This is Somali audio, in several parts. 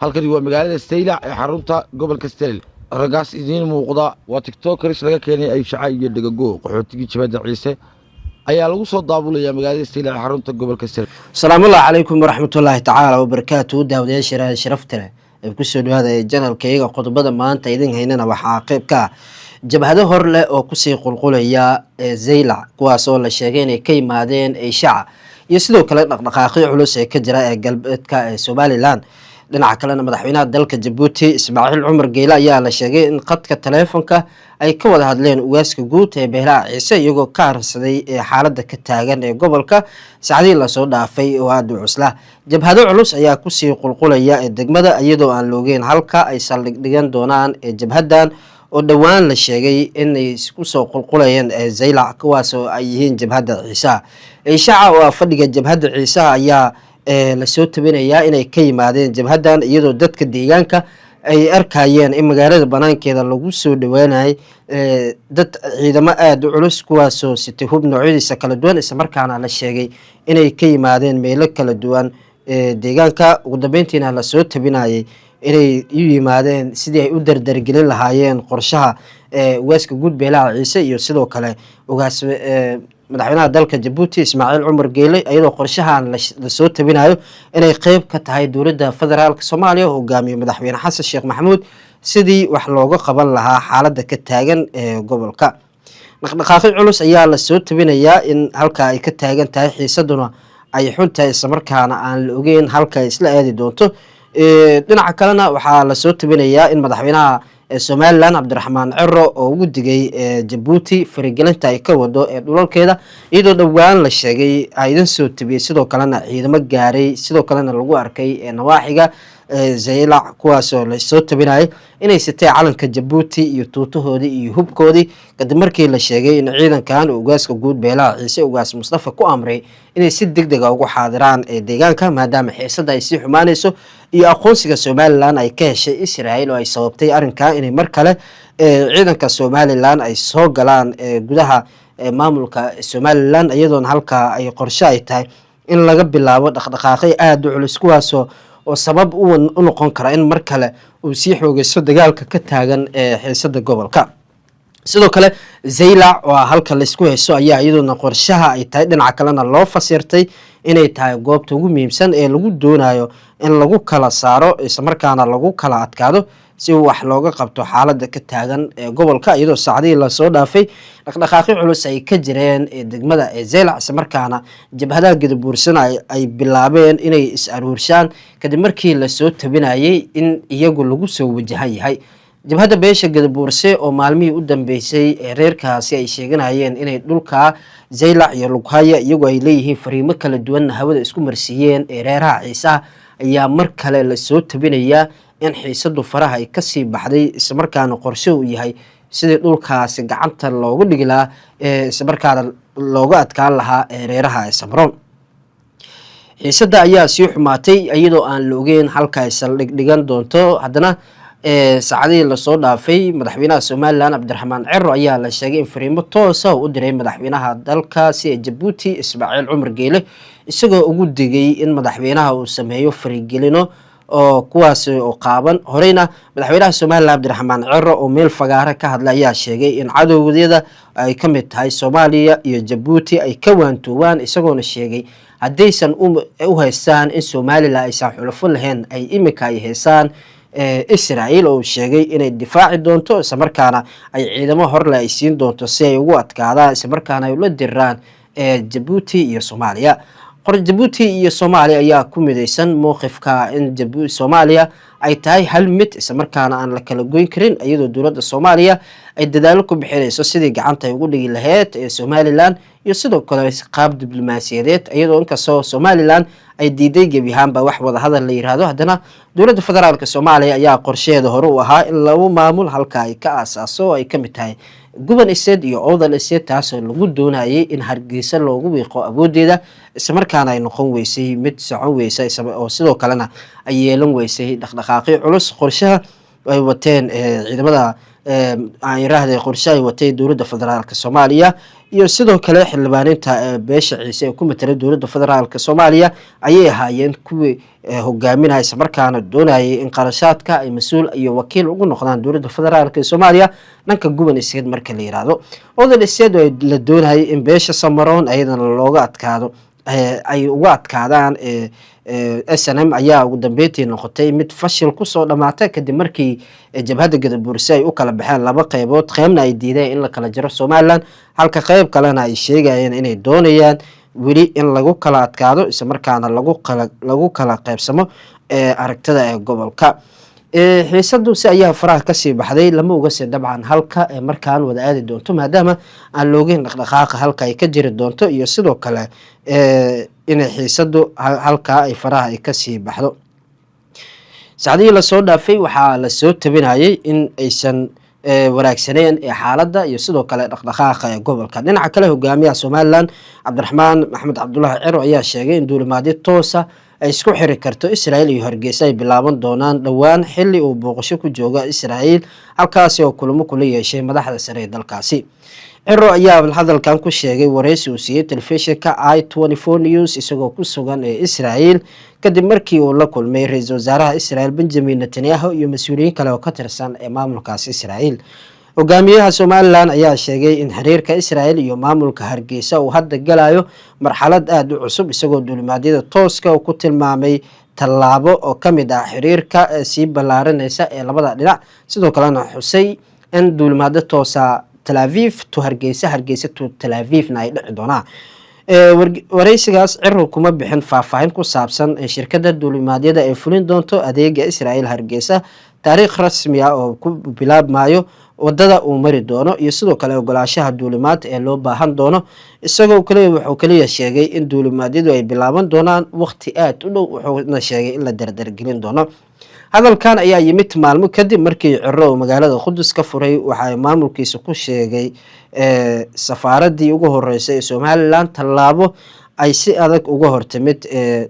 halkani waa magaalada Saylac ee xarunta gobolka Stel ragaas idiin muuqda waa tiktokers laga keenay ay shacay iyo dhagago qaxootigii jabada ciise ayaa lagu soo daabulaya magaalada Saylac ee xarunta gobolka Stel. Salaamu alaykum waraxmatullaahi ta'ala wa barakaatuh daawadayaasha sharafta ee ku soo dhawaada channelkayga qodobada maanta idin haynana waxa qayb ka jabhado hor leh oo ku sii qulqulaya Saylac kuwaas oo la sheegay inay ka yimaadeen ay shaca iyo sidoo kale dhaqdhaqaaqyo culus ee ka jira ee galbeedka ee Somaliland. dhinaca kalena madaxweynaha dalka Djibouti Ismaaciil Cumar Geyle ayaa la sheegay in qadka taleefanka ay ka wada hadleen ugaaska guud ee Beelaha Ciise iyagoo ka harsaday xaaladda ka taagan ee gobolka saacadii la soo dhaafay oo aad u cusla. jabhado culus ayaa ku sii qulqulaya ee degmada iyadoo aan loogeen halka ay saldhig dhigan doonaan ee jabhadan oo dhawaan la sheegay in ay isku soo qulqulayeen Saylac kuwaas oo ay yihiin jabhada Ciise. Shaaca oo fadhiga jabhada Ciise ayaa la soo tabinayaa inay ka yimaadeen jabhadan iyadoo dadka deegaanka ay arkayeen in magaalada banaankeeda lagu soo dhawaanay dad ciidamo aad u culus kuwaas oo sitay hub noocyadiisa kala duwan isla markaana la sheegay inay ka yimaadeen meelo kala duwan deegaanka. ugu dambeyntiina la soo tabinayay inay u yimaadeen sidii ay u dardargelin lahaayeen qorshaha ugaaska guud Beelaha Ciise iyo sidoo kale ugaas madaxweynaha dalka Djibouti Ismaaciil Cumar Geyle iyadoo qorshahan la soo tabinayo inay qayb ka tahay dowladda federaalka Soomaaliya oo hogaamiyo madaxweyne Xasan Sheekh Maxamuud sidii wax looga qaban lahaa xaaladda ka taagan ee gobolka. dhaqdhaqaaqyo culus ayaa la soo tabinayaa in halka ay ka taagan tahay xiisaduna ay xuntahay isla markaana aan la ogeyn halka ay isla aadi doonto. dhinaca kalena waxaa la soo tabinayaa in madaxweynaha Somaliland Cabdiraxmaan Ciro oo ugu digay Djibouti farigelinta ay ka wado ee dhulalkeeda iyadoo dhawaan la sheegay aydan soo tabiyay sidoo kalena ciidamo gaaray sidoo kalena lagu arkay nawaaxiga Saylac kuwaas oo la soo tabinayay inay sitay calanka Djibouti iyo tuutahoodii iyo hubkoodii kadib markii la sheegay in ciidankan ugaaska guud Beelaha Ciise ugaas Mustafa ku amray inay si degdeg ah ugu xaadiraan deegaanka maadaama xiisadda ay sii xumaanayso iyo aqoonsiga Somaliland ay ka heshay Israa'iil oo ay sababtay arrinka inay mar kale ciidanka Somaliland ay soo galaan gudaha maamulka Somaliland iyadoo halka ay qorshe ay tahay in laga bilaabo dhaqdhaqaaqyo aad u culus kuwaas oo sabab u noqon kara in mar kale uu sii xoogayso dagaalka ka taagan xiisadda gobolka. sidoo kale Saylac oo halka la isku hayso ayaa iyadoo qorshaha ay tahay dhinaca kalena loo fasirtay inay tahay goobta ugu muhiimsan ee lagu doonayo in lagu kala saaro isla markaana lagu kala adkaado si wax looga qabto xaaladda ka taagan ee gobolka iyadoo saacadii la soo dhaafay dhaqdhaqaaqyo culus ay ka jireen degmada Saylac isla markaana jabhadaha Gadabuursan ay bilaabeen inay is aruurshaan kadib markii la soo tabinayay in iyagu lagu soo wajahan yahay. jabhada beesha Gadabuurse oo maalmihii u dambeysay reerkaasi ay sheeganayeen inay dhulka Saylac iyo Lughaya iyagoo ay leeyihiin fariimo kala duwan hawada isku marsiiyeen reeraha Ciise ayaa mar kale la soo tabinayaa in xiisaddu faraha ay ka sii baxday isla markaana qorshe uu yahay sidii dhulkaasi gacanta loogu dhigi lahaa isla markaana looga adkaan lahaa reeraha Samroon. xiisadda ayaa sii xumaatay iyadoo aan la ogeyn halka ay saldhig dhigan doonto. haddana saacadii la soo dhaafay madaxweynaha Somaliland Cabdiraxmaan Ciro ayaa la sheegay in fariimo toos ah u diray madaxweynaha dalkaasi Djibouti Ismaaciil Cumar Geyle isagoo ugu digay in madaxweynaha uu sameeyo farigelino oo kuwaas oo qaaban. horeyna madaxweynaha Somaliland Cabdiraxmaan Ciro oo meel fagaare ka hadlay ayaa sheegay in cadowgeeda ay ka mid tahay Soomaaliya iyo Djibouti ay ka waantoobaan isagoona sheegay haddaysan u haystaan in Somaliland aysan xulafo lahayn ay imika ay haystaan Israa'iil oo sheegay inay difaaci doonto isla markaana ay ciidamo horle ay siin doonto si ay ugu adkaadaan isla markaana ay ula diraan Djibouti iyo Soomaaliya. Djibouti iyo Soomaaliya ayaa ku midaysan mowqifka in Soomaaliya ay tahay hal mid isla markaana aan la kala goyn karin iyadoo dowladda Soomaaliya ay dadaalo ku bixinayso sidii gacanta ay ugu dhigi lahayd Somaliland iyo sidoo kale qaab diblomaasiyadeed iyadoo inkastoo Somaliland ay diiday gebi ahaanba wax wada hadal la yiraahdo haddana dowladda federaalka Soomaaliya ayaa qorsheeda hore u ahaa in lagu maamul halka ay ka aasaaso ay ka mid tahay Guban State iyo Awdal State taasoo lagu doonayay in Hargeysa loogu wiiqo awoodeeda isla markaana ay noqon weysay mid socon weysay oo sidoo kalena ay yeelan weysay dhaqdhaqaaqyo culus qorshaha ay wateen ciidamada aan yiraahday qorshe ay watay dowladda federaalka soomaaliya iyo sidoo kale xildhibaaninta beesha ciise ee ku matalay dowladda federaalka soomaaliya ayay ahaayeen kuwii hogaaminaya isla markaana doonayay in qarashaadka ay mas-uul iyo wakiil ugu noqdaan dowladda federaalka ee soomaaliya dhanka guban iskeed marka la yiraahdo odan iskeed oo la doonayay in beesha samaroon ayadana looga adkaado ay uga adkaadaan SNM ayaa ugu dambeyntii noqotay mid fashil kusoo dhamaatay kadib markii jabhadda Gadabuursi ay u kala baxeen laba qaybood qaybna ay diideen in la kala jaro Somaliland halka qayb kalena ay sheegayeen inay doonayaan weli in lagu kala adkaado isla markaana lagu kala qaybsamo aragtida ee gobolka xiisadu si ayaa faraha kasii baxday lama oga si dabcan halka markaan wada aadi doonto maadaama aan loogeyn dhaqdhaqaaqa halka ay ka jiri doonto iyo sidoo kale inay xiisadu halka ay faraha ay kasii baxdo saacadihii lasoo dhaafay waxaa lasoo tabinayay in aysan wanaagsaneen xaaladda iyo sidoo kale dhaqdhaqaaqa ee gobolka dhinaca kale hogaamiyaha Somaliland Cabdiraxmaan Maxamed Cabdullaahi Ciro ayaa sheegay in duulimaadyo toosa ay isku xiri karto Israa'iil iyo Hargeysa ay bilaaban doonaan dhawaan xilli uu booqasho ku jooga Israa'iil halkaas oo kulamo kula yeeshay madaxda sare ee dalkaasi Ciro ayaa hadalkan ku sheegay wareysi uu siiyay telefishinka I24 News isagoo ku sugan ee Israa'iil kadib markii uu la kulmay ra'iisul wasaaraha Israa'iil Benjamin Netanyahu iyo mas'uuliyiin kale oo ka tirsan ee maamulkaas Israa'iil hogaamiyaha Somaliland ayaa sheegay in xiriirka Israa'iil iyo maamulka Hargeysa uu hadda galayo marxalad aad u cusub isagoo duulimaadyada tooska ku tilmaamay tallaabo oo kamid ah xiriirka si balaaranaysa ee labada dhinac sidoo kalena xusay in duulimaadyo toosa Tel Aviv to Hargeysa to Tel Avivna ay dhici doonaan wareysigaas Ciro kuma bixin faahfaahin ku saabsan shirkadda duulimaadyada ay fulin doonto adeega Israa'iil Hargeysa taariikh rasmi ah oo ku bilaabmayo wadada uu mari doono iyo sidoo kale ogolaanshaha duulimaad ee loo baahan doono isagoo wuxuu kaliya sheegay in duulimaadyadu ay bilaaban doonaan waqti aad u dhow wuxuuna sheegay in la dardargelin doono hadalkan ayaa yimid maalmo kadib markii Ciro magaalada Qudus ka furay waxa ay maamulkiisa ku sheegay safaaradii ugu horeysay ee Somaliland tallaabo ay si adag uga hortimid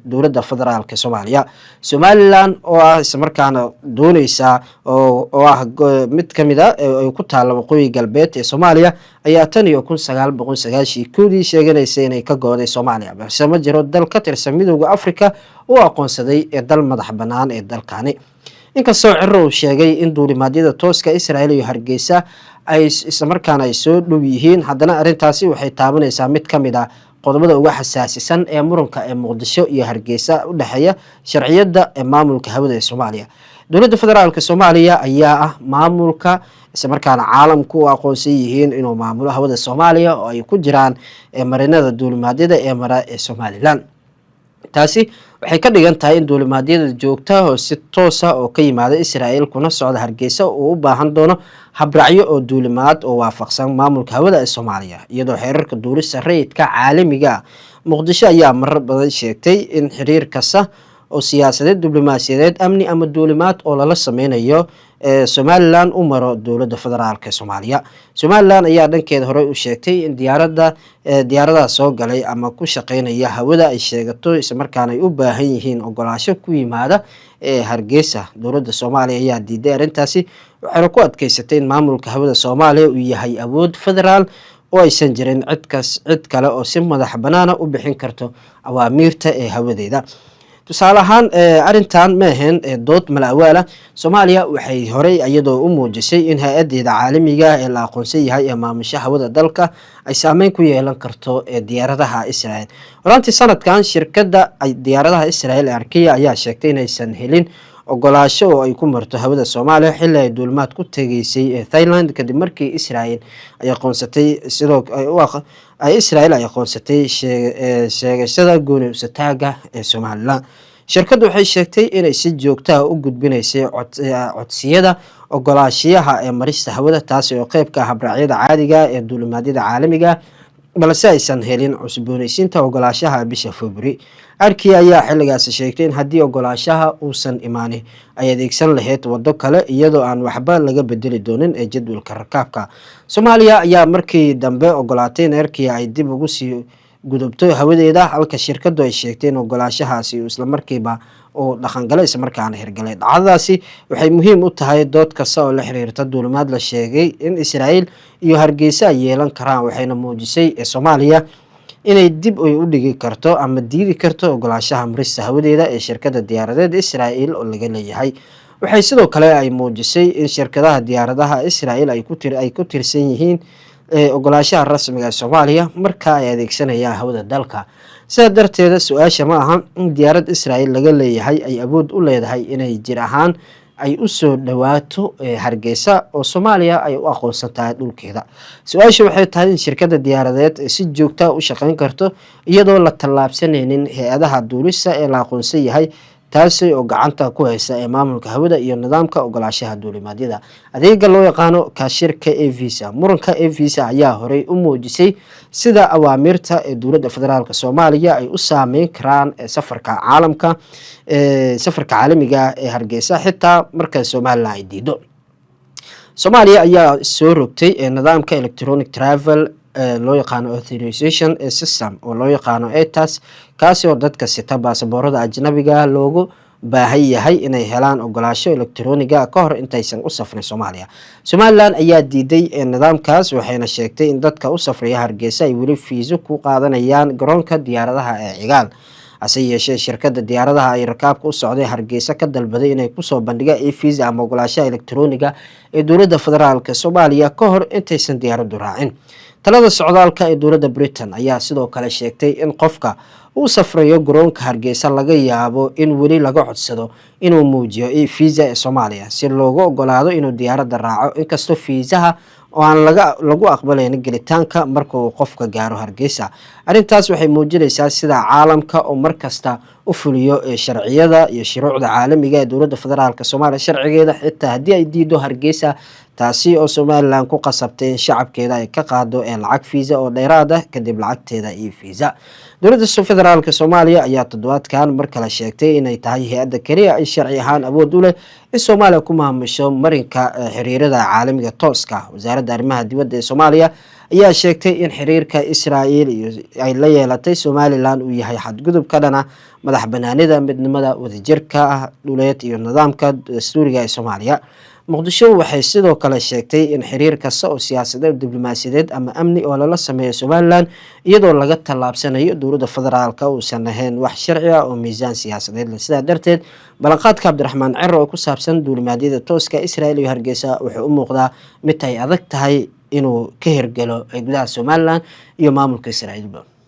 dowladda federaalka Soomaaliya Somaliland oo ah isla markaana doonaysa oo ah mid kamid ah ay ku taalo waqooyi galbeed ee Soomaaliya ayaa tan iyo 1990 sheeganaysa inay ka gooday Soomaaliya balse ma jiro dal ka tirsan midowga Afrika oo aqoonsaday dal madax banaan ee dalkani inkastoo Ciro uu sheegay in duulimaadyada tooska Israa'iil iyo Hargeysa ay isla markaana ay soo dhow yihiin haddana arrintaasi waxay taabanaysaa mid kamid ah qodobada uga xasaasisan ee muranka ee Muqdisho iyo Hargeysa u dhaxeeya sharciyada ee maamulka hawada ee Soomaaliya dowladda federaalka Soomaaliya ayaa ah maamulka isla markaana caalamku u aqoonsan yihiin inuu maamulo hawada Soomaaliya oo ay ku jiraan marinada duulimaadyada ee mara ee Somaliland taasi waxay ka dhigan tahay in duulimaadyada joogta oo si toos ah oo ka yimaada Israa'iil kuna socda Hargeysa oo u baahan doono habracyo oo duulimaad oo waafaqsan maamulka hawada ee Soomaaliya iyadoo xiriirka duulista rayidka caalamiga Muqdisho ayaa marar badan sheegtay in xiriir kasta oo siyaasadeed diblomaasiyadeed amni ama duulimaad oo lala sameynayo Somaliland u maro dowladda federaalka Soomaaliya Somaliland ayaa dhankeeda hore u sheegtay in diyaaradaha soo galay ama ku shaqeynaya hawada ay sheegato isla markaana ay u baahan yihiin ogolaansho ku yimaada Hargeysa dowladda Soomaaliya ayaa diiday arrintaasi waxayna ku adkeysatay in maamulka hawada Soomaaliya uu yahay awood federaal oo aysan jirin cid kale oo si madax banaana u bixin karto awaamiirta ee hawadeeda tusaale ahaan arrintan ma ahayn dood malawaala Soomaaliya waxay horey iyadoo u muujisay in hay'adaha caalamiga ee la aqoonsan yahay ee maamusha hawada dalka ay saameyn ku yeelan karto diyaaradaha Israa'iil horaantii sanadkan shirkadda diyaaradaha Israa'iil ee Arkiya ayaa sheegtay inaysan helin ogolaansho oo ay ku marto hawada Soomaaliya xilli ay duulimaad ku tageysay Thailand kadib markii Israa'iil ay aqoonsatay sidoo ay Israa'iil ay aqoonsatay sheegashada gooni u sataaga ee Somaliland shirkaddu waxay sheegtay inay si joogto ah u gudbinaysay codsiyada ogolaanshiyaha ee marista hawada taasi oo qayb ka ah habraacyada caadiga ee duulimaadyada caalamiga balse aysan helin cusboonaysiinta ogolaanshaha bisha February Arkiya ayaa xilligaas sheegtay in haddii ogolaanshaha uusan imaanin ay adeegsan lahayd wado kale iyadoo aan waxba laga bedeli doonin ee jadwalka rakaabka Soomaaliya ayaa markii dambe ogolaatay in Arkiya ay dib ugu sii gudubto hawadeeda halka shirkaddu ay sheegtay in ogolaanshahaasi isla markiiba oo dhaqangalo isla markaana hirgalay. Dhacdadaasi waxay muhiim u tahay dood kasta oo la xiriirta duulimaad la sheegay in Israa'iil iyo Hargeysa ay yeelan karaan, waxayna muujisay Soomaaliya inay dib u dhigi karto ama diidi karto ogolaanshaha marista hawadeeda ee shirkadda diyaaradeed Israa'iil oo laga leeyahay. Waxay sidoo kale ay muujisay in shirkadaha diyaaradaha Israa'iil ay ku tirsan yihiin ogolaanshaha rasmiga ee Soomaaliya marka ay adeegsanayaan hawada dalka. Sidaa darteed su-aasha ma aha in diyaarad Israa'iil laga leeyahay ay awood u leedahay inay jir ahaan ay u soo dhawaato Hargeysa oo Soomaaliya ay u aqoonsan tahay dhulkeeda. Su-aasha waxay tahay in shirkadda diyaaradeed si joogto ah u shaqeyn karto iyadoo la tallaabsanaynin hay-adaha duulista ee la aqoonsan yahay, taasi oo gacanta ku haysa ee maamulka hawada iyo nidaamka ogolaanshaha duulimaadyada. Adeega loo yaqaano kaashirka e-visa, muranka e-visa ayaa horey u muujisay sida awaamirta ee dowladda federaalka Soomaaliya ay u saameyn karaan safarka caalamiga ee Hargeysa xitaa marka Somaliland ay diido. Soomaaliya ayaa soo rogtay nidaamka electronic travel loo yaqaano authorization system oo loo yaqaano ETAS, kaasi oo dadka sita baasaboorada ajnabiga loogu baahan yahay inay helaan ogolaansho elektarooniga ka hor intaysan u safrin Soomaaliya. Somaliland ayaa diiday nidaamkaas, waxayna sheegtay in dadka u safraya Hargeysa ay weli fiiso ku qaadanayaan garoonka diyaaradaha ee Cigaal. hase yeeshee shirkadda diyaaradaha ay rakaabka u socday Hargeysa ka dalbaday inay kusoo bandhigaan e-visa ama ogolaanshaha elektarooniga ee dowladda federaalka Soomaaliya ka hor intaysan diyaaraddu raacin. Talada socdaalka ee dowladda Britain ayaa sidoo kale sheegtay in qofka uu safrayo garoonka Hargeysa laga yaabo in weli laga codsado inuu muujiyo e-visa ee Soomaaliya si loogu ogolaado inuu diyaaradda raaco, inkastoo fiisaha oo aan lagu aqbalayn gelitaanka marka uu qofka gaaro Hargeysa. Arrintaas waxay muujinaysaa sida caalamka oo markasta u fuliyo sharciyada iyo shuruucda caalamiga ee dowladda federaalka Soomaaliya sharcigeeda xitaa haddii ay diido Hargeysa, taasi oo Somaliland ku qasabtay in shacabkeeda ay ka qaado lacag fiisa oo dheeraad ah kadib lacagteeda e-visa. Dowladda federaalka Soomaaliya ayaa toddobaadkan mar kale sheegtay inay tahay hay-adda kaliya ay sharci ahaan awood u leh in Soomaaliya ku maamusho marinka xiriirada caalamiga tooska. Wasaaradda arrimaha dibadda ee Soomaaliya ayaa sheegtay in xiriirka Israa'iil ay la yeelatay Somaliland uu yahay xadgudub ka dhana madax banaanida, midnimada, wadajirka dhuleed iyo nidaamka dastuuriga ee Soomaaliya. Muqdisho waxay sidoo kale sheegtay in xiriir kasta oo siyaasadeed, diblomaasiyadeed ama amni oo lala sameeyo Somaliland iyadoo laga tallaabsanayo dowladda federaalka uusan ahayn wax sharci ah oo miisaan siyaasadeed leh. Sidaa darteed, ballanqaadka Cabdiraxmaan Ciro oo ku saabsan duulimaadyada tooska Israa'iil iyo Hargeysa wuxuu u muuqdaa mid ay adag tahay inuu ka hirgalo gudaha Somaliland iyo maamulka Israa'iilba.